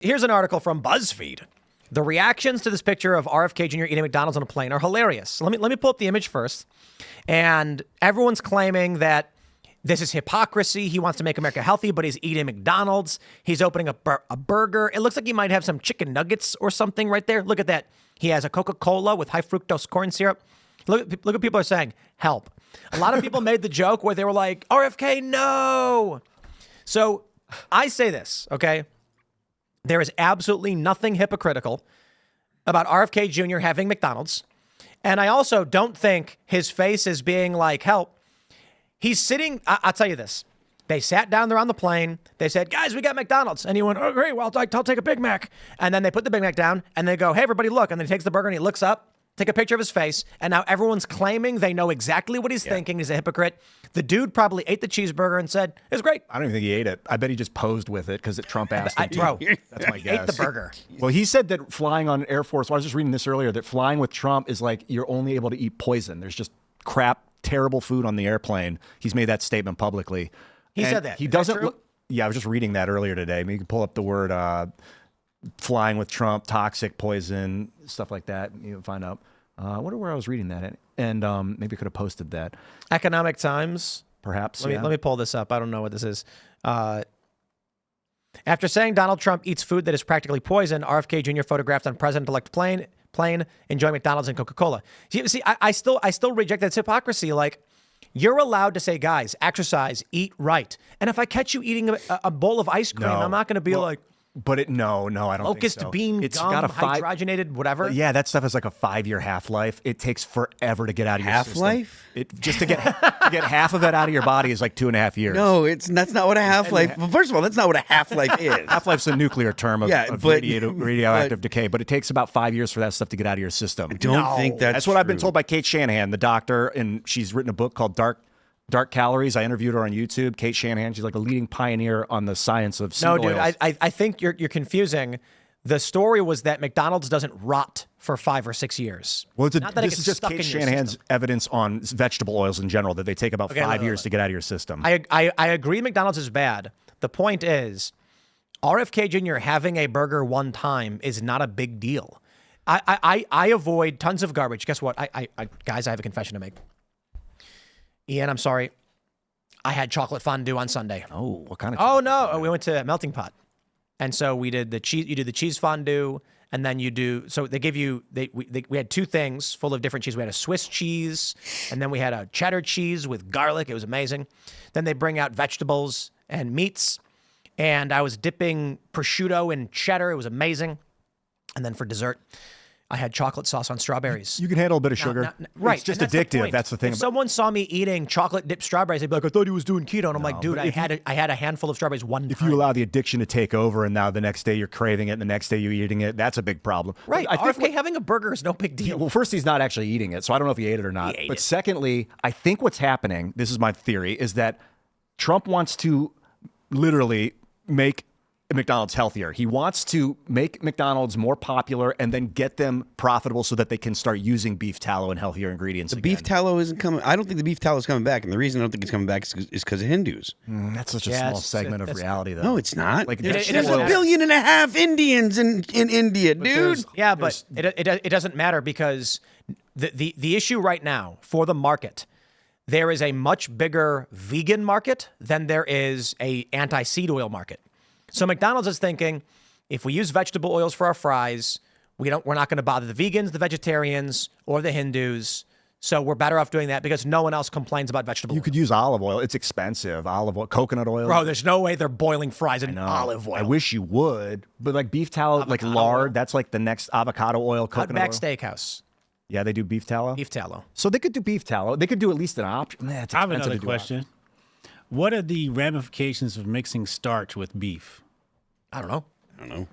Here's an article from BuzzFeed. The reactions to this picture of RFK Jr. eating McDonald's on a plane are hilarious. Let me pull up the image first. And everyone's claiming that this is hypocrisy. He wants to make America healthy, but he's eating McDonald's. He's opening a burger. It looks like he might have some chicken nuggets or something right there. Look at that. He has a Coca-Cola with high fructose corn syrup. Look what people are saying. Help. A lot of people made the joke where they were like, RFK, no. So I say this, okay? There is absolutely nothing hypocritical about RFK Jr. having McDonald's. And I also don't think his face is being like, help. He's sitting, I'll tell you this. They sat down there on the plane. They said, guys, we got McDonald's. And he went, oh, great, well, I'll take a Big Mac. And then they put the Big Mac down and they go, hey, everybody, look. And then he takes the burger and he looks up, take a picture of his face. And now everyone's claiming they know exactly what he's thinking. He's a hypocrite. The dude probably ate the cheeseburger and said, it was great. I don't even think he ate it. I bet he just posed with it because Trump asked him to. Bro, that's my guess. Ate the burger. Well, he said that flying on Air Force, I was just reading this earlier, that flying with Trump is like you're only able to eat poison. There's just crap, terrible food on the airplane. He's made that statement publicly. He said that. He Is doesn't that true? look. Yeah, I was just reading that earlier today. Maybe you can pull up the word flying with Trump, toxic, poison, stuff like that. You can find out. I wonder where I was reading that. And maybe I could have posted that. Economic Times. Perhaps. Let me pull this up. I don't know what this is. After saying Donald Trump eats food that is practically poison, RFK Jr. photographed on president-elect plane enjoying McDonald's and Coca-Cola. See, I still reject that hypocrisy. Like, you're allowed to say, guys, exercise, eat right. And if I catch you eating a bowl of ice cream, I'm not going to be like, but no, I don't locust think so. bean It's gum, got a hydrogenated, whatever. Yeah, that stuff is like a 5-year half-life. It takes forever to get out of your system. Half-life? Just to get half of it out of your body is like 2.5 years. No, that's not what a half-life. Well, first of all, that's not what a half-life is. Half-life's a nuclear term of radioactive decay, but it takes about 5 years for that stuff to get out of your system. I don't think that's what I've been true. told by Kate Shanahan, the doctor, and she's written a book called Dark Calories. I interviewed her on YouTube. Kate Shanahan, she's like a leading pioneer on the science of seed oils. No, dude, I think you're confusing. The story was that McDonald's doesn't rot for 5 or 6 years. Well, Not that it this gets is just stuck Kate in your Shanahan's system. evidence on vegetable oils in general, that they take about 5 years to get out of your system. I agree McDonald's is bad. The point is, RFK Jr. having a burger one time is not a big deal. I avoid tons of garbage. Guess what? Guys, I have a confession to make. Ian, I'm sorry. I had chocolate fondue on Sunday. Oh, what kind of? Oh no, we went to Melting Pot, and so we did the cheese. You do the cheese fondue, and then you do. So they give you. We had 2 things full of different cheese. We had a Swiss cheese, and then we had a cheddar cheese with garlic. It was amazing. Then they bring out vegetables and meats, and I was dipping prosciutto in cheddar. It was amazing. And then for dessert, I had chocolate sauce on strawberries. You can handle a bit of sugar. Right. It's just and addictive. That's the thing. If someone saw me eating chocolate dipped strawberries, they'd be like, I thought he was doing keto. And I'm like, dude, I had a handful of strawberries one time. If you allow the addiction to take over and now the next day you're craving it and the next day you're eating it, that's a big problem. Right. I think RFK having a burger is no big deal. Well, first, he's not actually eating it, so I don't know if he ate it or not. He ate But it. secondly, I think what's happening, this is my theory, is that Trump wants to literally make McDonald's healthier. He wants to make McDonald's more popular and then get them profitable so that they can start using beef tallow and healthier ingredients again. Beef tallow isn't coming. I don't think the beef tallow is coming back, and the reason I don't think it's coming back is because of Hindus. That's such a small segment of reality, though. No, it's not. Like, There's it doesn't a matter. 1.5 billion Indians in India, dude. Yeah, but it doesn't matter because the issue right now for the market, there is a much bigger vegan market than there is a anti-seed oil market. So McDonald's is thinking, if we use vegetable oils for our fries, we're not going to bother the vegans, the vegetarians, or the Hindus. So we're better off doing that because no one else complains about vegetable oil. You could use olive oil. It's expensive. Olive oil, coconut oil. Bro, there's no way they're boiling fries in olive oil. I wish you would, but like beef tallow, like lard, that's like the next avocado oil, coconut Outback oil. Steakhouse, Yeah, they do beef tallow. beef tallow. So they could do beef tallow. They could do at least an option. Nah, it's I have expensive another to do question. What are the ramifications of mixing starch with beef? I don't know.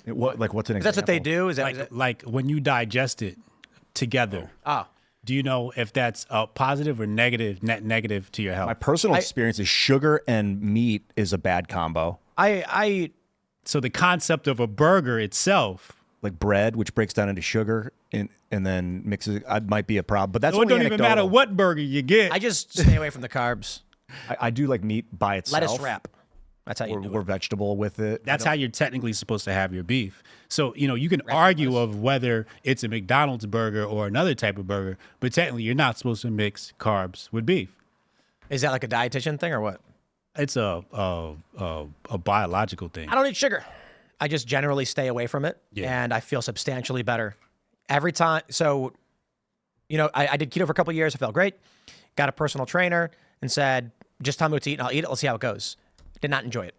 What's an example? That's what they do. Is that Like when you digest it together. Do you know if that's a positive or negative, net negative to your health? My personal experience is sugar and meat is a bad combo. So the concept of a burger itself, Like bread, which breaks down into sugar and then mixes, might be a problem. But that's so it only don't even matter anecdotal. what burger you get. I just stay away from the carbs. I do like meat by itself. Lettuce wrap. That's how you do We're it. vegetable with it. That's how you're technically supposed to have your beef. So, you can argue of whether it's a McDonald's burger or another type of burger, but technically you're not supposed to mix carbs with beef. Is that like a dietitian thing or what? It's a biological thing. I don't eat sugar. I just generally stay away from it, Yeah. and I feel substantially better every time. So, I did keto for a couple of years. I felt great. Got a personal trainer and said, just tell me what to eat, and I'll eat it. Let's see how it goes. Did not enjoy it.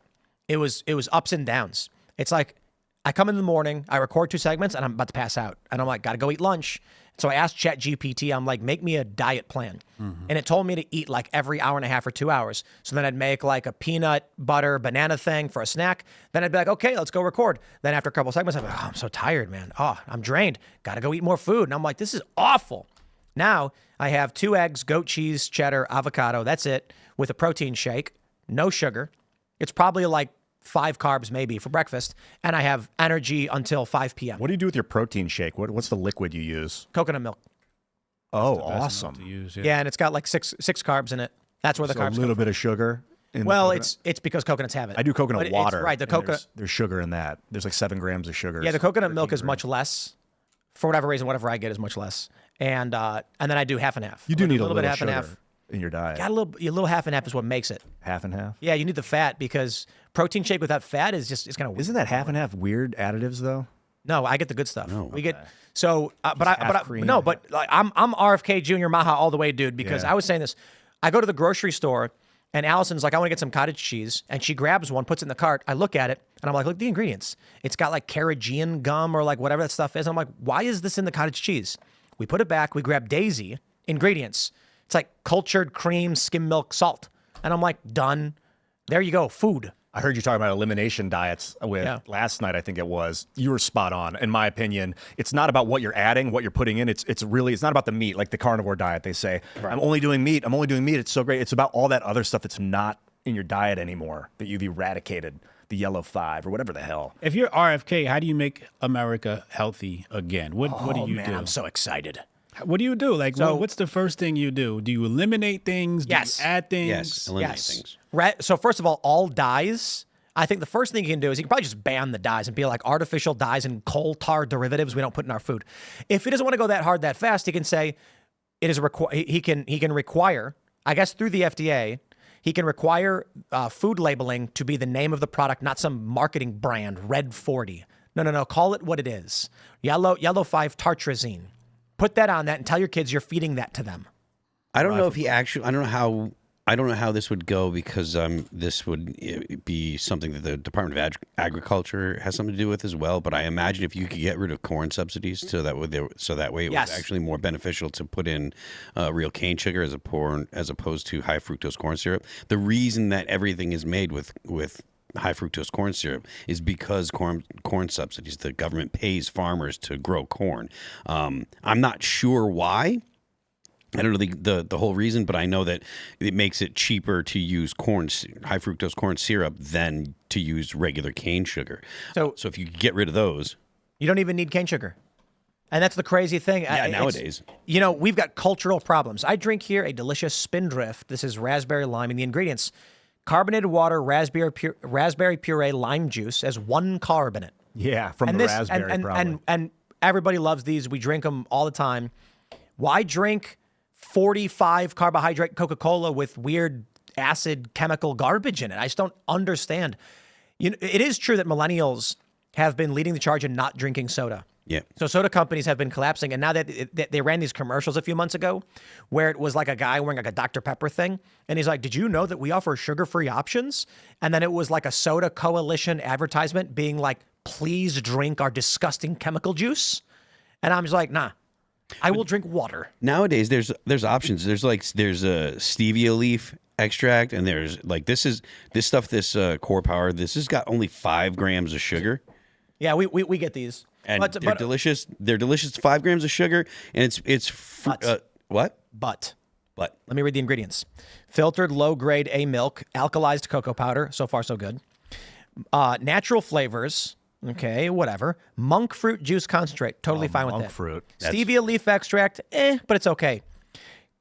It was ups and downs. It's like I come in the morning, I record 2 segments, and I'm about to pass out, and I'm like, got to go eat lunch. So I asked ChatGPT, I'm like, make me a diet plan. And it told me to eat like every hour and a half or 2 hours. So then I'd make like a peanut butter banana thing for a snack. Then I'd be like, okay, let's go record. Then after a couple of segments, I'm like, oh, I'm so tired, man. Oh, I'm drained. Got to go eat more food. And I'm like, this is awful. Now I have 2 eggs, goat cheese, cheddar, avocado. That's it, with a protein shake, no sugar. It's probably like 5 carbs maybe for breakfast, and I have energy until 5 p.m. What do you do with your protein shake? What's the liquid you use? Coconut milk. Oh, Best milk awesome. to use, Yeah, and it's got like six carbs in it. That's where the So carbs a come little from. bit of sugar. In the Well, coconut? it's because coconuts have it. I do coconut But it's water. right, the and coconut. There's sugar in that. There's like 7 grams of sugar. Yeah, the coconut milk 13 is much less. For whatever reason, whatever I get is much less. And then I do half and half. You do need a little bit of half and sugar half. in your diet. Got a little half and half is what makes it. Half and half. Yeah, you need the fat because protein shake without fat is just it's kind of weird. Isn't that half and half weird additives though? No, I get the good stuff. No. We get so, half cream. no, but like, I'm RFK Junior Maha all the way, dude. Because Yeah. I was saying this, I go to the grocery store and Allison's like, I want to get some cottage cheese, and she grabs one, puts it in the cart. I look at it and I'm like, look at the ingredients. It's got like Carrageenan gum or like whatever that stuff is. I'm like, why is this in the cottage cheese? We put it back. We grab Daisy ingredients. It's like cultured cream, skim milk, salt, and I'm like, done. There you go, food. I heard you talking about elimination diets with last night, I think it was. You were spot on. In my opinion, it's not about what you're adding, what you're putting in. It's not about the meat, like the carnivore diet. They say, I'm only doing meat. It's so great. It's about all that other stuff that's not in your diet anymore, that you've eradicated, the yellow 5 or whatever the hell. If you're RFK, how do you make America healthy again? What do you do? I'm so excited. What do you do? Like, So- what's the first thing you do? Do you eliminate things? Do Yes. you add things? Yes, eliminate things. So first of all dyes. I think the first thing you can do is you can probably just ban the dyes and be like artificial dyes and coal tar derivatives we don't put in our food. If he doesn't want to go that hard that fast, he can say it is he can require, I guess through the FDA, he can require food labeling to be the name of the product, not some marketing brand, Red 40. No. Call it what it is. Yellow 5 tartrazine. Put that on that and tell your kids you're feeding that to them. I don't know if he actually. I don't know how this would go because this would be something that the Department of Agriculture has something to do with as well. But I imagine if you could get rid of corn subsidies, so that way it was actually more beneficial to put in real cane sugar as opposed to high fructose corn syrup. The reason that everything is made with high fructose corn syrup is because corn subsidies. The government pays farmers to grow corn. I'm not sure why. I don't know the whole reason, but I know that it makes it cheaper to use high fructose corn syrup than to use regular cane sugar. So if you could get rid of those, you don't even need cane sugar. And that's the crazy thing. Nowadays. We've got cultural problems. I drink here a delicious Spindrift. This is raspberry lime, and the ingredients: carbonated water, raspberry puree, lime juice, has 1 carb in it. Yeah, from the raspberry probably. And everybody loves these. We drink them all the time. Why drink 45 carbohydrate Coca-Cola with weird acid chemical garbage in it? I just don't understand. It is true that millennials have been leading the charge in not drinking soda. Yeah. So soda companies have been collapsing, and now that they ran these commercials a few months ago where it was like a guy wearing like a Dr. Pepper thing, and he's like, did you know that we offer sugar-free options? And then it was like a soda coalition advertisement being like, please drink our disgusting chemical juice. And I'm just like, nah, I will drink water. Nowadays, there's options. There's a stevia leaf extract, and there's like this Core Power. This has got only 5 grams of sugar. Yeah, we get these. And they're delicious. They're delicious. 5 grams of sugar, and what? But What? let me read the ingredients: filtered low-grade A milk, alkalized cocoa powder. So far, so good. Natural flavors. Okay, whatever. Monk fruit juice concentrate. Totally fine with that. Monk fruit. Stevia leaf extract. But it's okay.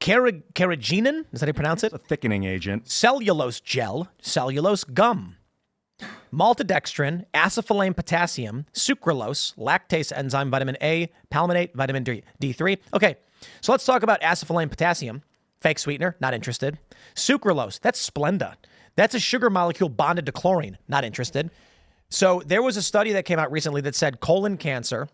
Carrageenan. Is that how you pronounce it? A thickening agent. Cellulose gel. Cellulose gum. maltodextrin, acetylene potassium, sucralose, lactase enzyme, vitamin A, palmitate, vitamin D3. Okay, so let's talk about acetylene potassium. Fake sweetener, not interested. Sucralose, that's Splenda. That's a sugar molecule bonded to chlorine, not interested. So there was a study that came out recently that said colon cancer,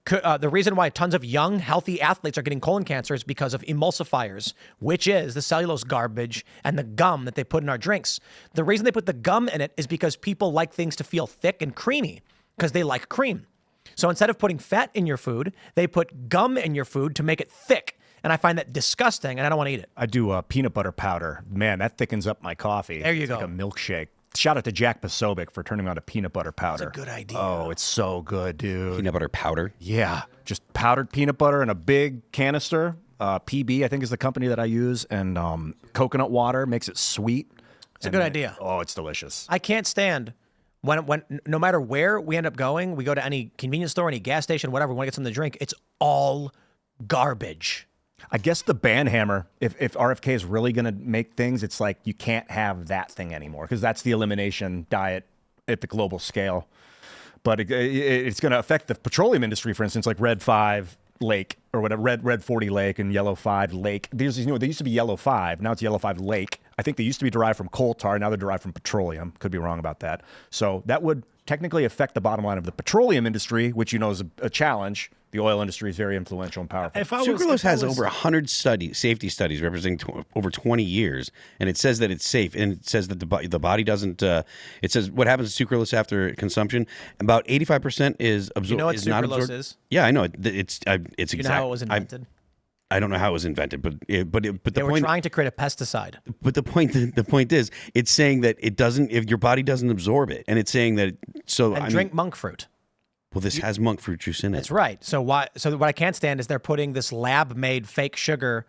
the reason why tons of young, healthy athletes are getting colon cancer is because of emulsifiers, which is the cellulose garbage and the gum that they put in our drinks. The reason they put the gum in it is because people like things to feel thick and creamy because they like cream. So instead of putting fat in your food, they put gum in your food to make it thick. And I find that disgusting, and I don't want to eat it. I do peanut butter powder. Man, that thickens up my coffee. There you It's go. like a milkshake. Shout out to Jack Pasobic for turning on a peanut butter powder. That's a good idea. Oh, it's so good, dude. Peanut butter powder. Yeah, just powdered peanut butter in a big canister. PB, I think, is the company that I use, and coconut water makes it sweet. It's a good idea. Oh, it's delicious. I can't stand when no matter where we end up going, we go to any convenience store, any gas station, whatever, we want to get something to drink, it's all garbage. I guess the ban hammer, if RFK is really going to make things, it's like you can't have that thing anymore because that's the elimination diet at the global scale. But it's going to affect the petroleum industry, for instance, like Red 5 Lake or whatever, Red 40 Lake and Yellow 5 Lake. There's, they used to be Yellow 5. Now it's Yellow 5 Lake. I think they used to be derived from coal tar. Now they're derived from petroleum. Could be wrong about that. So that would technically affect the bottom line of the petroleum industry, which is a challenge. The oil industry is very influential and powerful. Sucralose has over 100 safety studies representing over 20 years, and it says that it's safe, and it says that the body doesn't. It says what happens to sucralose after consumption. About 85% is absorbed. You know what not sucralose absorbed. is? Yeah, I know. It's exact. You know how it was invented? I don't know how it was invented, but They were trying to create a pesticide. But the point is, it's saying that it doesn't. If your body doesn't absorb it, and it's saying that. So And I drink mean, monk fruit. well, this has monk fruit juice in it. That's right. So what I can't stand is they're putting this lab-made fake sugar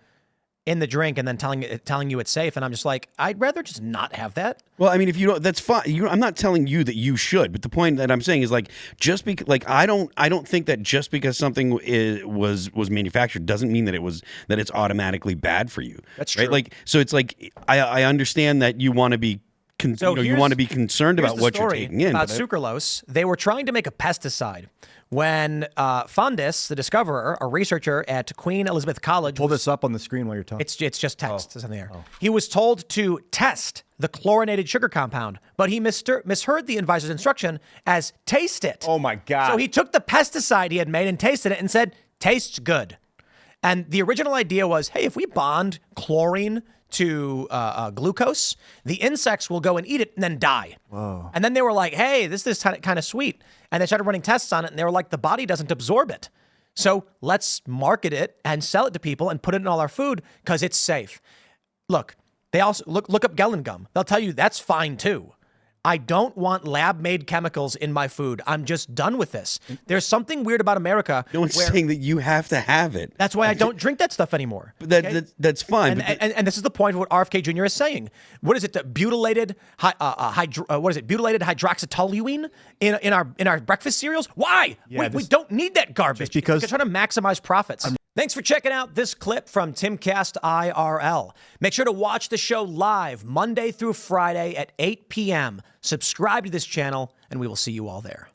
in the drink and then telling you it's safe, and I'm just like, I'd rather just not have that. Well, I mean, if you don't, that's fine. I'm not telling you that you should, but the point that I'm saying is like just because, like, I don't think that just because something was manufactured doesn't mean that it's automatically bad for you. That's right? true. Like, so it's like I understand that you want to be. You want to be concerned about what you're taking in. About sucralose, they were trying to make a pesticide when Fundus, the discoverer, a researcher at Queen Elizabeth College, Pull this up on the screen while you're talking. it's just text. It's in the air. He was told to test the chlorinated sugar compound, but he misheard the advisor's instruction as taste it. Oh, my God. So he took the pesticide he had made and tasted it and said, tastes good. And the original idea was, hey, if we bond chlorine to glucose, the insects will go and eat it and then die. Whoa. And then they were like, hey, this is kind of sweet. And they started running tests on it, and they were like, the body doesn't absorb it. So let's market it and sell it to people and put it in all our food because it's safe. Look, they also look up Gelen gum. They'll tell you that's fine too. I don't want lab-made chemicals in my food. I'm just done with this. There's something weird about America. No one's saying that you have to have it. That's why I don't drink that stuff anymore. But that's fine. And this is the point of what RFK Jr. is saying. What is it? Butylated butylated hydroxytoluene in our breakfast cereals? Why? Yeah, we don't need that garbage. Just because- They're trying to maximize profits. Thanks for checking out this clip from Timcast IRL. Make sure to watch the show live Monday through Friday at 8 p.m. Subscribe to this channel, and we will see you all there.